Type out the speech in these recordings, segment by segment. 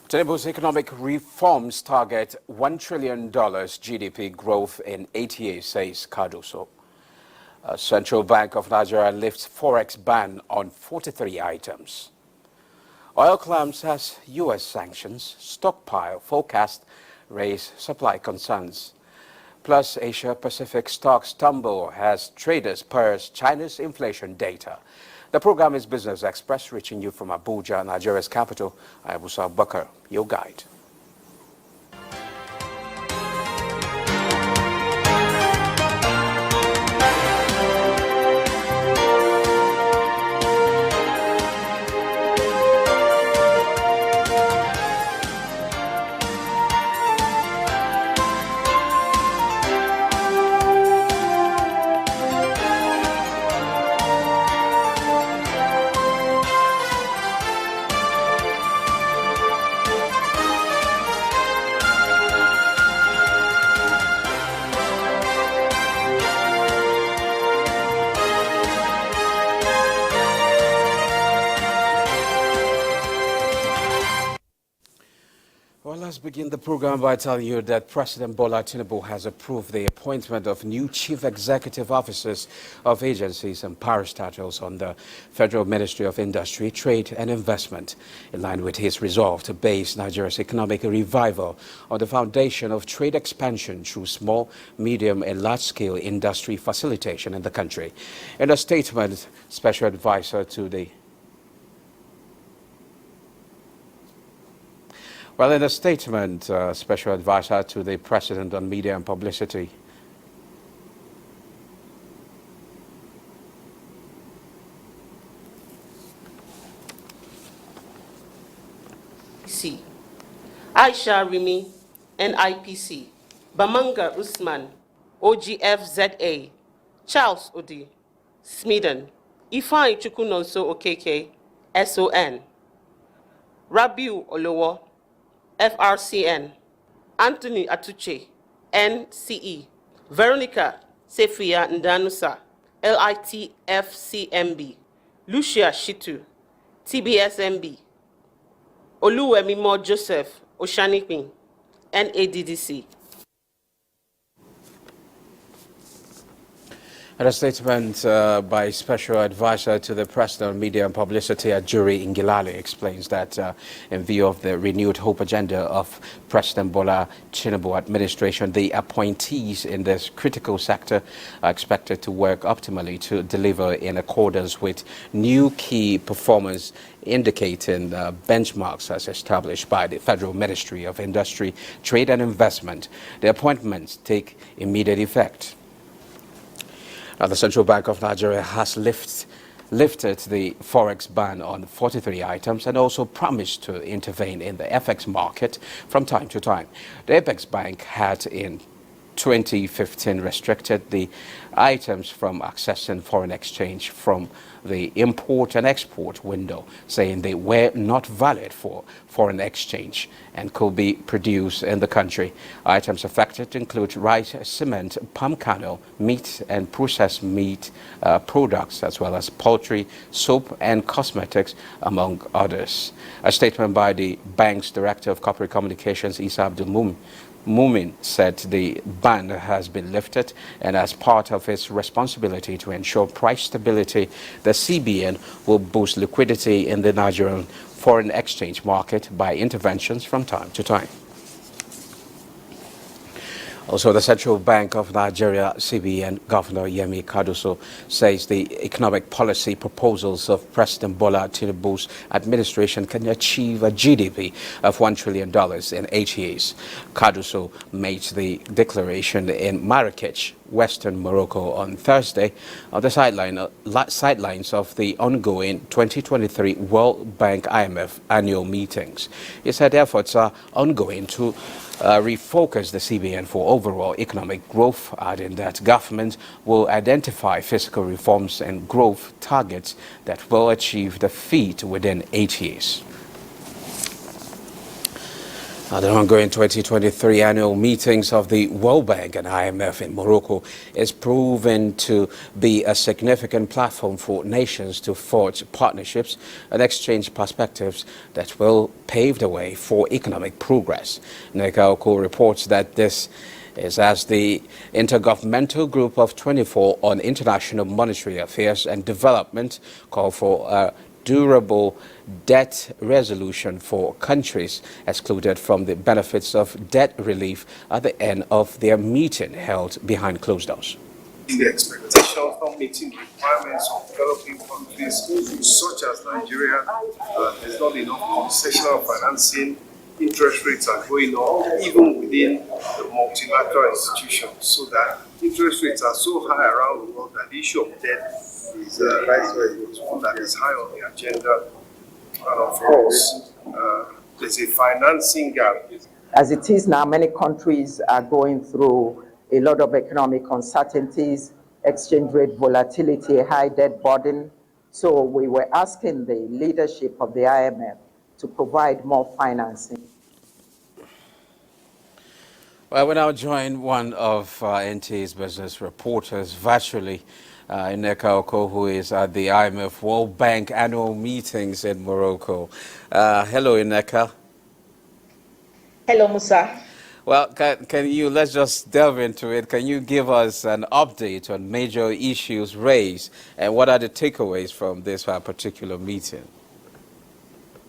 Tinubu's economic reforms target $1 trillion GDP growth in NTA, says Cardoso. Central Bank of Nigeria lifts forex ban on 43 items. Oil claims as U.S. sanctions, stockpile forecast raise supply concerns. Plus, Asia-Pacific stocks tumble as traders purse China's inflation data. The program is Business Express, reaching you from Abuja, Nigeria's capital. I am Abuja, your guide. Well, let's begin the program by telling you that President Bola Tinubu has approved the appointment of new chief executive officers of agencies and parastatals on the Federal Ministry of Industry, Trade and Investment, in line with his resolve to base Nigeria's economic revival on the foundation of trade expansion through small, medium and large-scale industry facilitation in the country. In a statement, Special Advisor to the Well, in a statement, Special Advisor to the President on Media and Publicity, Aisha Rimi, NIPC, Bamanga Usman, OGFZA, Charles Odi, Smeden, Ifeanyi Chukwunonso Okeke, SON, Rabiu Olowo, FRCN, Anthony Atuche, NCE, Veronica Sefia Ndanusa, LITFCMB, Lucia Shitu, TBSMB, Oluwemimo Joseph Oshanipin, NADDC. And a statement by Special Advisor to the President on Media and Publicity, Ajuri Ngilale, explains that in view of the renewed hope agenda of President Bola Tinubu administration, the appointees in this critical sector are expected to work optimally to deliver in accordance with new key performance indicating benchmarks as established by the Federal Ministry of Industry, Trade and Investment. The appointments take immediate effect. Now, the Central Bank of Nigeria has lifted the forex ban on 43 items and also promised to intervene in the FX market from time to time. The Apex Bank had in 2015 restricted the items from accessing foreign exchange from the import and export window, saying they were not valid for foreign exchange and could be produced in the country. Items affected include rice, cement, palm kernel, meat and processed meat products, as well as poultry, soap and cosmetics, among others. A statement by the bank's Director of Corporate Communications, Isa Abdul Mumin, said the ban has been lifted, and as part of its responsibility to ensure price stability, the CBN will boost liquidity in the Nigerian foreign exchange market by interventions from time to time. Also, the Central Bank of Nigeria, CBN Governor Yemi Cardoso, says the economic policy proposals of President Bola Tinubu's administration can achieve a GDP of $1 trillion in 8 years. Cardoso made the declaration in Marrakech, Western Morocco, on Thursday on the sidelines of the ongoing 2023 World Bank IMF annual meetings. He said efforts are ongoing to refocus the CBN for overall economic growth, adding that government will identify fiscal reforms and growth targets that will achieve the feat within 8 years. The ongoing 2023 annual meetings of the World Bank and IMF in Morocco is proven to be a significant platform for nations to forge partnerships and exchange perspectives that will pave the way for economic progress. Nekaoko reports that this is as the Intergovernmental Group of 24 on International Monetary Affairs and Development call for a durable debt resolution for countries excluded from the benefits of debt relief at the end of their meeting held behind closed doors. The expectation from meeting requirements of developing countries such as Nigeria, there's not enough concessional financing, interest rates are going up even within the multilateral institutions, so that interest rates are so high around the world that the issue of debt is one that is high on the agenda. And of course, there's a financing gap. As it is now, many countries are going through a lot of economic uncertainties, exchange rate volatility, high debt burden. So we were asking the leadership of the IMF to provide more financing. Well, we now join one of NTA's business reporters virtually, Ineka Oko, who is at the IMF World Bank annual meetings in Morocco. Hello, Ineka. Hello, Musa. Well, let's just delve into it. Can you give us an update on major issues raised and what are the takeaways from this particular meeting?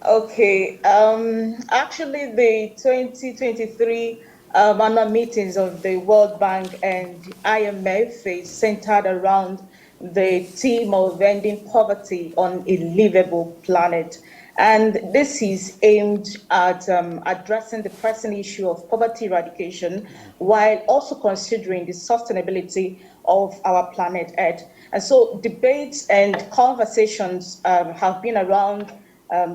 Okay, actually the 2023 annual meetings of the World Bank and IMF is centered around the theme of ending poverty on a livable planet. And this is aimed at addressing the pressing issue of poverty eradication while also considering the sustainability of our planet Earth. And so debates and conversations have been around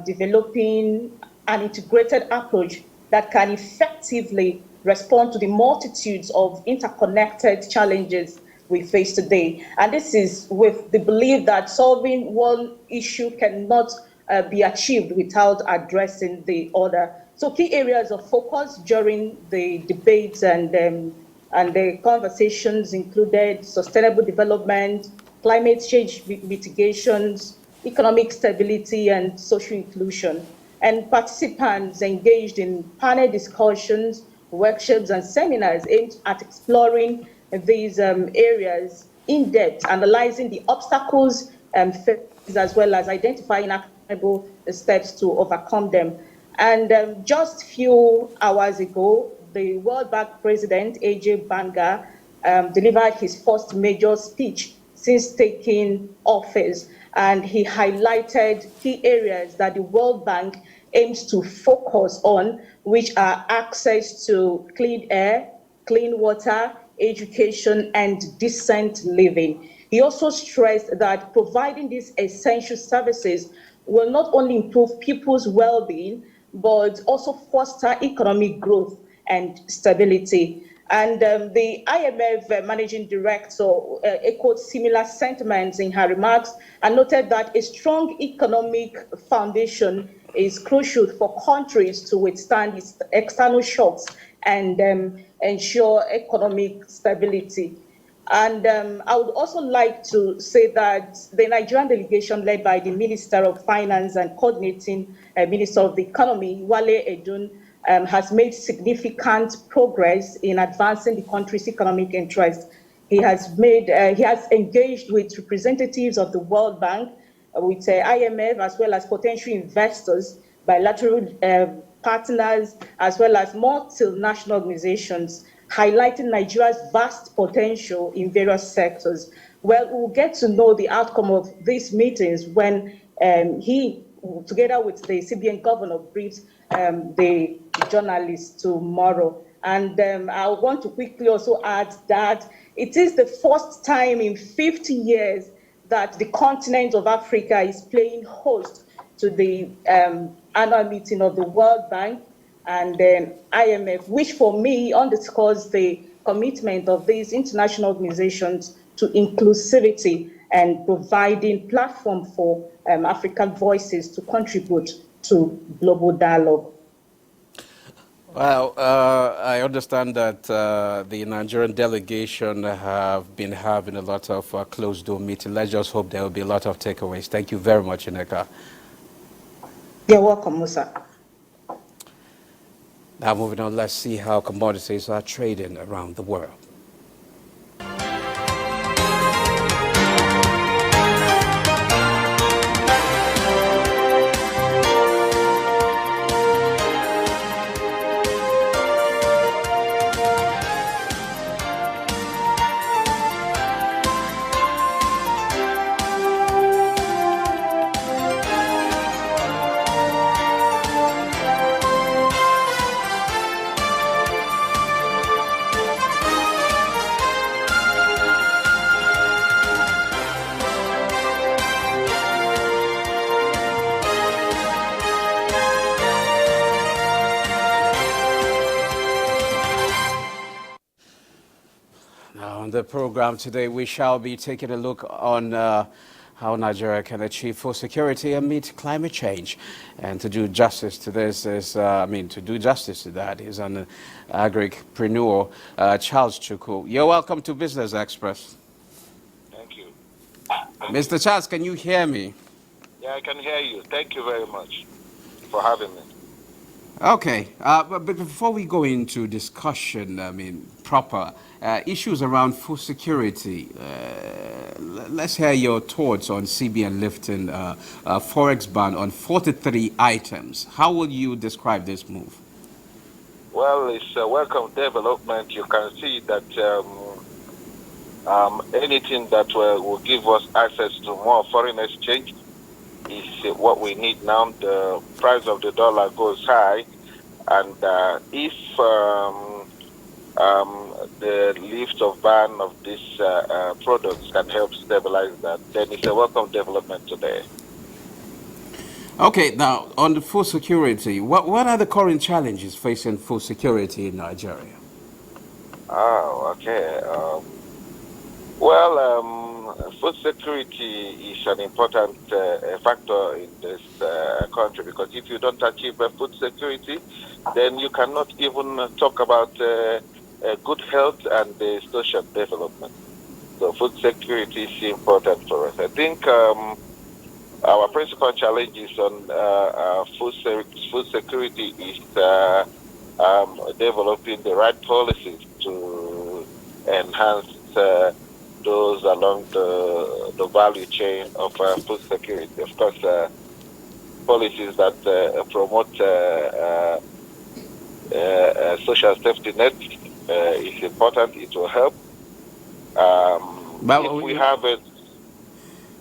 developing an integrated approach that can effectively respond to the multitudes of interconnected challenges we face today. And this is with the belief that solving one issue cannot be achieved without addressing the other. So key areas of focus during the debates and the conversations included sustainable development, climate change mitigations, economic stability, and social inclusion. And participants engaged in panel discussions, workshops, and seminars aimed at exploring these areas in depth, analyzing the obstacles faced, as well as identifying actionable steps to overcome them. And just a few hours ago, the World Bank President, AJ Banga, delivered his first major speech since taking office, and he highlighted key areas that the World Bank aims to focus on, which are access to clean air, clean water, education, and decent living. He also stressed that providing these essential services will not only improve people's well-being, but also foster economic growth and stability. And the IMF managing director echoed similar sentiments in her remarks and noted that a strong economic foundation is crucial for countries to withstand external shocks and ensure economic stability. And I would also like to say that the Nigerian delegation led by the Minister of Finance and coordinating Minister of the Economy, Wale Edun, has made significant progress in advancing the country's economic interests. He has engaged with representatives of the World Bank, with IMF, as well as potential investors, bilateral partners, as well as multinational organizations, highlighting Nigeria's vast potential in various sectors. Well, we'll get to know the outcome of these meetings when he, together with the CBN governor, briefs the journalists tomorrow. And I want to quickly also add that it is the first time in 50 years that the continent of Africa is playing host to the annual meeting of the World Bank and IMF, which for me underscores the commitment of these international organizations to inclusivity and providing platform for African voices to contribute to global dialogue. Well, I understand that the Nigerian delegation have been having a lot of closed-door meetings. Let's just hope there will be a lot of takeaways. Thank you very much, Ineka. You're welcome, Musa. Now moving on, let's see how commodities are trading around the world. Now, on the program today, we shall be taking a look on how Nigeria can achieve food security and meet climate change. And to do justice to this is, to do justice to that is an agripreneur, Charles Chukwu. You're welcome to Business Express. Thank you. Mr. Charles, can you hear me? Yeah, I can hear you. Thank you very much for having me. Okay, but before we go into discussion, proper issues around food security, let's hear your thoughts on CBN lifting forex ban on 43 items. How will you describe this move? Well, it's a welcome development. You can see that anything that will give us access to more foreign exchange is what we need now. The price of the dollar goes high, and if the lift of ban of these products can help stabilize that, then it's a welcome development today. Okay, now on the food security, what are the current challenges facing food security in Nigeria? Oh, okay. Food security is an important factor in this country, because if you don't achieve food security, then you cannot even talk about good health and social development. So food security is important for us. I think our principal challenges on food security is developing the right policies to enhance those along the value chain of food security. Of course, policies that promote social safety net is important. It will help. If we have it.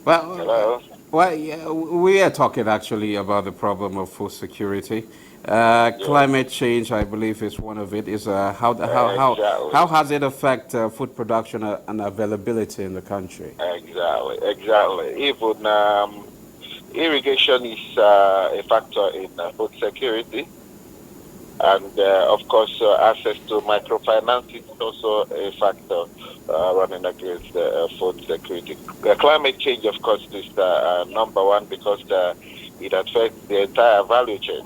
Well, yeah, we are talking actually about the problem of food security. Climate change, I believe, is one of it. Is how has it affect food production and availability in the country? Exactly. Even irrigation is a factor in food security, and of course, access to microfinance is also a factor running against food security. Climate change, of course, is number one, because it affects the entire value chain.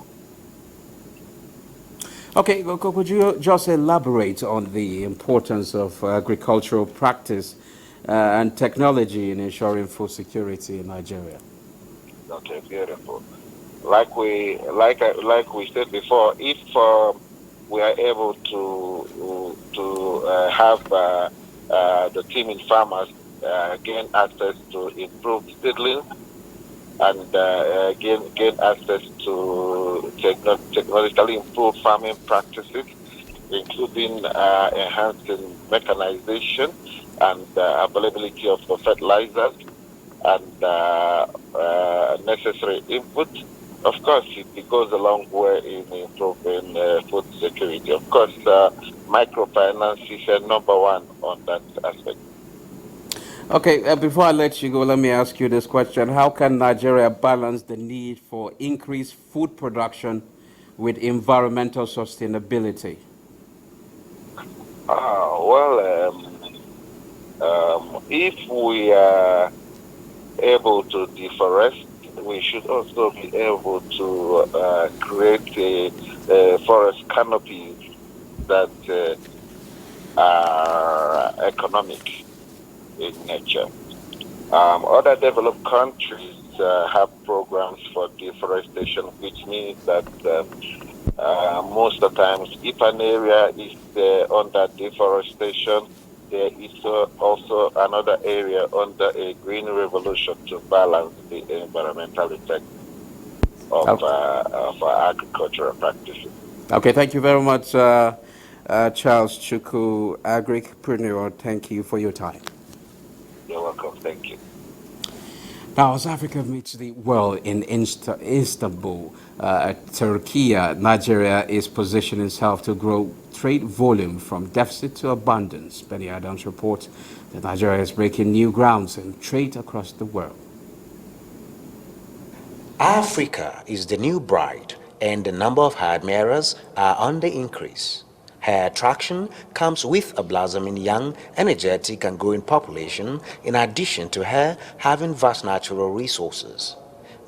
Okay, could you just elaborate on the importance of agricultural practice and technology in ensuring food security in Nigeria? Okay, beautiful. Like we said before, if we are able to have the team in farmers gain access to improved seedlings, and gain access to technologically improved farming practices, including enhancing mechanization and availability of fertilizers and necessary input. Of course, it goes a long way in improving food security. Of course, microfinance is number one on that aspect. Okay, before I let you go, let me ask you this question. How can Nigeria balance the need for increased food production with environmental sustainability? If we are able to deforest, we should also be able to create forest canopies that are economic in nature. Other developed countries have programs for deforestation, which means that most of the times, if an area is under deforestation, there is also another area under a green revolution to balance the environmental effect of agricultural practices. Okay, thank you very much, Charles Chukwu, agripreneur. Thank you for your time. You're welcome. Thank you. Now, as Africa meets the world in Istanbul, Turkey, Nigeria is positioning itself to grow trade volume from deficit to abundance. Benny Adams reports that Nigeria is breaking new grounds in trade across the world. Africa is the new bride, and the number of her admirers are on the increase. Her attraction comes with a blossoming young, energetic and growing population, in addition to her having vast natural resources.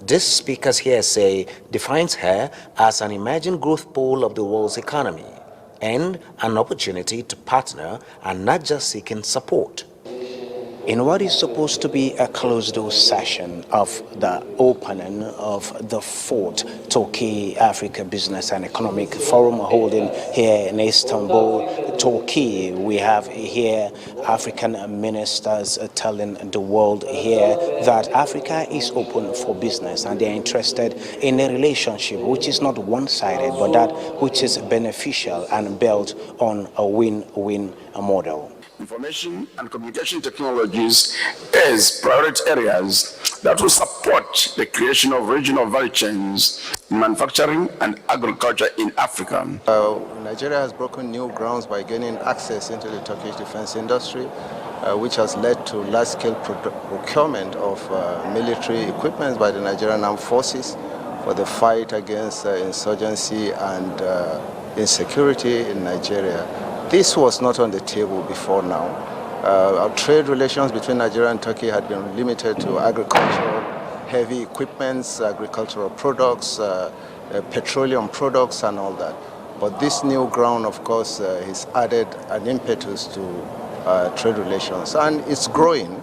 This speakers here say defines her as an emerging growth pole of the world's economy and an opportunity to partner and not just seeking support. In what is supposed to be a closed-door session of the opening of the 4th Turkey Africa Business and Economic Forum holding here in Istanbul, Turkey, we have here African ministers telling the world here that Africa is open for business and they're interested in a relationship which is not one-sided but that which is beneficial and built on a win-win model. Information and communication technologies as priority areas that will support the creation of regional value chains in manufacturing and agriculture in Africa. Nigeria has broken new grounds by gaining access into the Turkish defense industry, which has led to large-scale procurement of military equipment by the Nigerian Armed Forces for the fight against insurgency and insecurity in Nigeria. This was not on the table before now. Our trade relations between Nigeria and Turkey had been limited to agricultural, heavy equipments, agricultural products, petroleum products and all that. But this new ground, of course, has added an impetus to trade relations, and it's growing.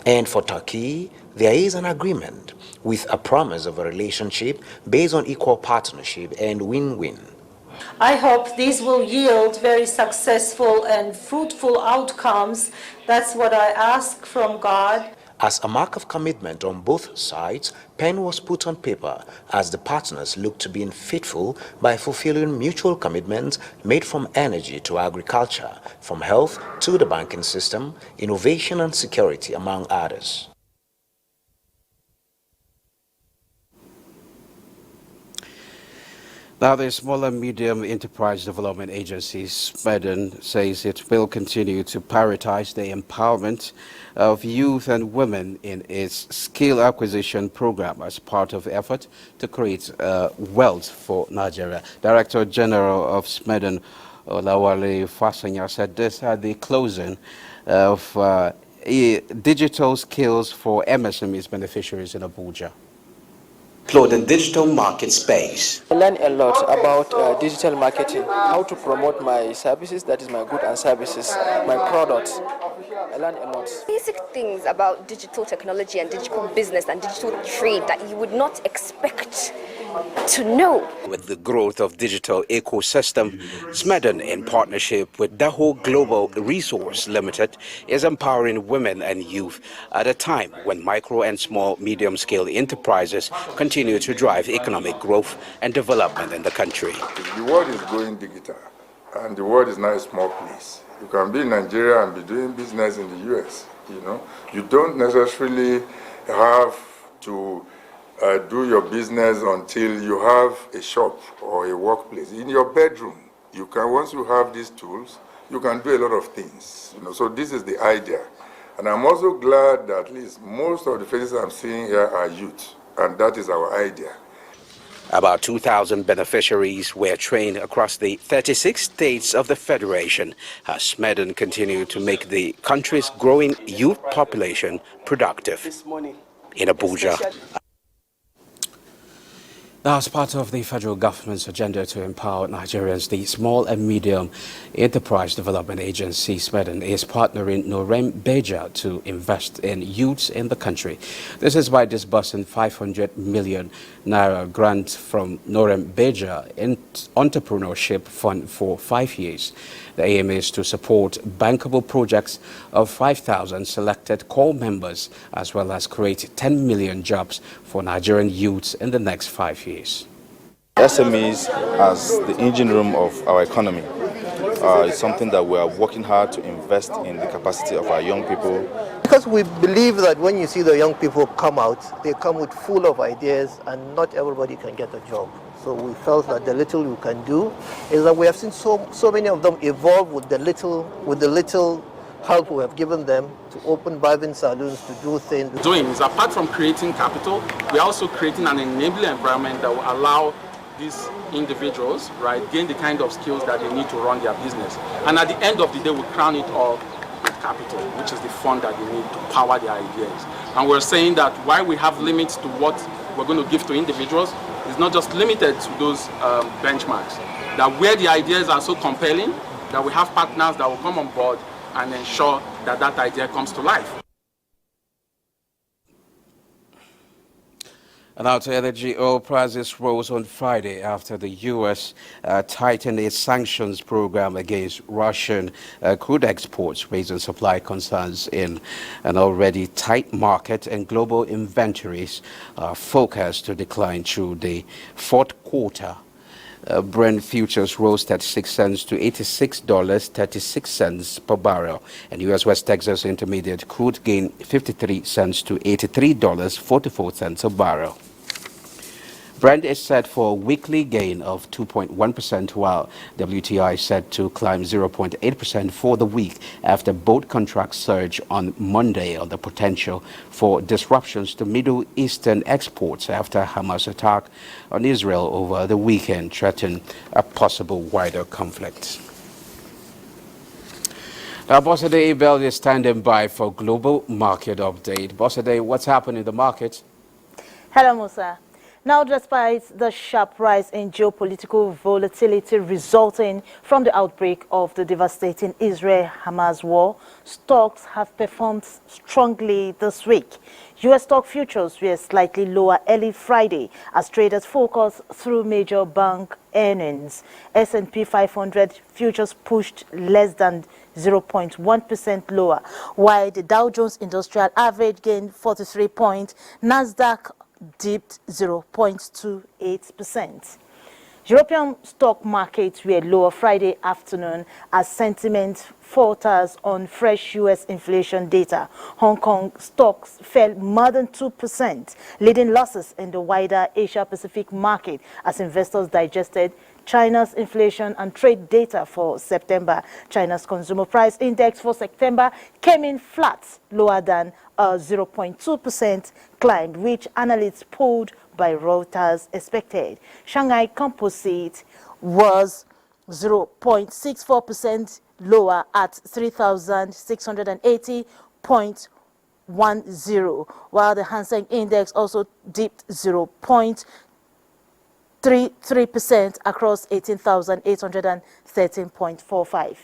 And for Turkey, there is an agreement with a promise of a relationship based on equal partnership and win-win. I hope this will yield very successful and fruitful outcomes. That's what I ask from God. As a mark of commitment on both sides, pen was put on paper as the partners looked to being faithful by fulfilling mutual commitments made from energy to agriculture, from health to the banking system, innovation and security, among others. Now, the Small and Medium Enterprise Development Agency, SMEDEN, says it will continue to prioritize the empowerment of youth and women in its skill acquisition program as part of the effort to create wealth for Nigeria. Director General of SMEDEN, Olawale Fasanya, said this at the closing of digital skills for MSMEs beneficiaries in Abuja. The digital market space. I learned a lot about digital marketing, how to promote my services, that is my goods and services, my products. I learned a lot. Basic things about digital technology and digital business and digital trade that you would not expect to know. With the growth of digital ecosystem, SMEDEN, in partnership with Daho Global Resource Limited, is empowering women and youth at a time when micro and small medium-scale enterprises continue to drive economic growth and development in the country. The world is going digital, and the world is not a small place. You can be in Nigeria and be doing business in the US, you know. You don't necessarily have to do your business until you have a shop or a workplace. In your bedroom, you can, once you have these tools, you can do a lot of things, you know. So this is the idea. And I'm also glad that at least most of the faces I'm seeing here are youth, and that is our idea. About 2,000 beneficiaries were trained across the 36 states of the Federation as SMEDEN continued to make the country's growing youth population productive. In Abuja. Now, as part of the federal government's agenda to empower Nigerians, the Small and Medium Enterprise Development Agency, SMEDEN, is partnering Norem Beja to invest in youths in the country. This is by disbursing 500 million naira grant from Norem Beja Entrepreneurship Fund for 5 years. The aim is to support bankable projects of 5,000 selected core members, as well as create 10 million jobs for Nigerian youths in the next 5 years. SMEs as the engine room of our economy is something that we are working hard to invest in the capacity of our young people. Because we believe that when you see the young people come out, they come with full of ideas, and not everybody can get a job. So we felt that the little we can do is that we have seen so many of them evolve with the little help we have given them to open barbing salons, to do things. Apart from creating capital, we're also creating an enabling environment that will allow these individuals, gain the kind of skills that they need to run their business. And at the end of the day, we crown it all with capital, which is the fund that they need to power their ideas. And we're saying that while we have limits to what we're going to give to individuals, it's not just limited to those benchmarks. That where the ideas are so compelling, that we have partners that will come on board and ensure that that idea comes to life. And now to energy. Oil prices rose on Friday after the U.S. tightened its sanctions program against Russian crude exports, raising supply concerns in an already tight market, and global inventories are forecast to decline through the fourth quarter. Brent futures rose 36 cents to $86.36 per barrel, and U.S. West Texas Intermediate crude gained 53 cents to $83.44 a barrel. Brent is set for a weekly gain of 2.1%, while WTI is set to climb 0.8% for the week after both contracts surged on Monday on the potential for disruptions to Middle Eastern exports after Hamas attack on Israel over the weekend threatened a possible wider conflict. Now, Bossade Bell is standing by for global market update. Bossade, what's happening in the market? Hello, Musa. Now, despite the sharp rise in geopolitical volatility resulting from the outbreak of the devastating Israel-Hamas war, stocks have performed strongly this week. U.S. stock futures were slightly lower early Friday as traders focused through major bank earnings. S&P 500 futures pushed less than 0.1% lower, while the Dow Jones Industrial Average gained 43 points. Nasdaq dipped 0.28%. European stock markets were lower Friday afternoon as sentiment falters on fresh U.S. inflation data. Hong Kong stocks fell more than 2%, leading losses in the wider Asia-Pacific market as investors digested China's inflation and trade data for September. China's consumer price index for September came in flat, lower than a 0.2% climb, which analysts polled by Reuters expected. Shanghai Composite was 0.64% lower at 3,680.10, while the Hang Seng Index also dipped 0.33% across 18,813.45.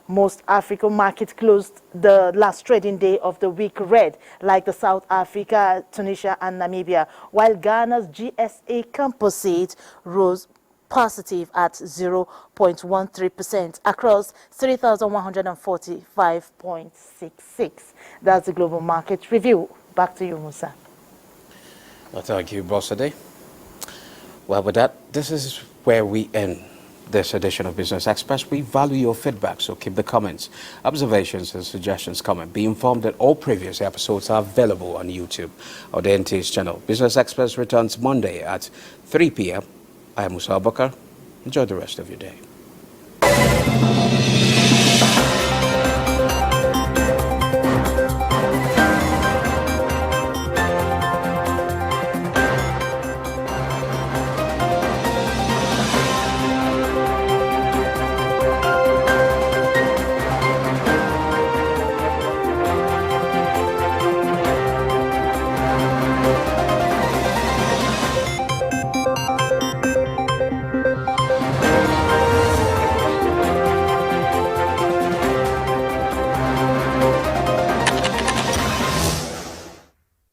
Most African markets closed the last trading day of the week red, like the South Africa, Tunisia, and Namibia, while Ghana's GSA Composite rose positive at 0.13% across 3,145.66. That's the global market review. Back to you, Musa. Well, thank you, Bossade. Well, with that, this is where we end this edition of Business Express. We value your feedback, so keep the comments, observations, and suggestions coming. Be informed that all previous episodes are available on YouTube or the NTA's channel. Business Express returns Monday at 3 p.m. I am Musa Abakar. Enjoy the rest of your day.